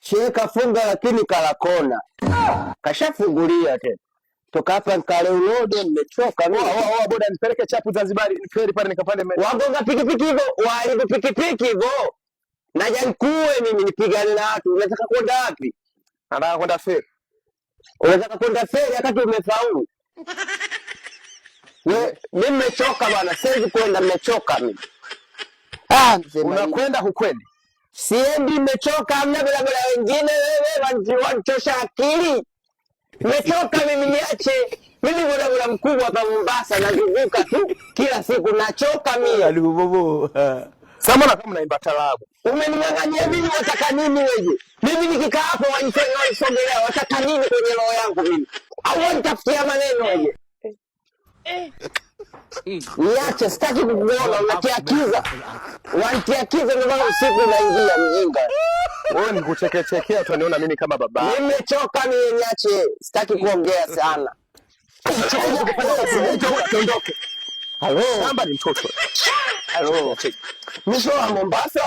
Shehe kafunga lakini kala kona. Kashafungulia tena. Toka hapa Nkale Urodo nimechoka mimi. Boda nipeleke chapu Zanzibar, niferi pale nikapande meli. Wagonga pikipiki hivyo, waharibu pikipiki hivyo. Naja nikuwe mimi nipigane na watu. Unataka kwenda wapi? Nataka kwenda feri. Unataka kwenda feri wakati umefaulu? Mimi nimechoka bwana, siwezi kwenda, nimechoka mimi. Unakwenda hukwendi? Siendi, nimechoka, hamna bila wengine wewe wanachosha akili. Nimechoka mimi, niache. Mimi boda mkubwa hapa Mombasa nazunguka tu kila siku, nachoka mimi. Alibobo. Samana kama naimba talabu. Umeningangania mimi, wataka nini wewe? Mimi nikikaa hapo wanisogelea, wataka nini kwenye roho yangu mimi? Au wanitafutia maneno wewe? Niache, sitaki kukuona unatiakiza. Wanitiakiza ndio maana usiku unaingia mjinga. Wewe nikuchekechekea utaniona mimi kama baba. Nimechoka mimi, niache. Sitaki kuongea sana. Tuondoke. Halo. Shamba ni mtoto. Halo. Mwisho wa Mombasa.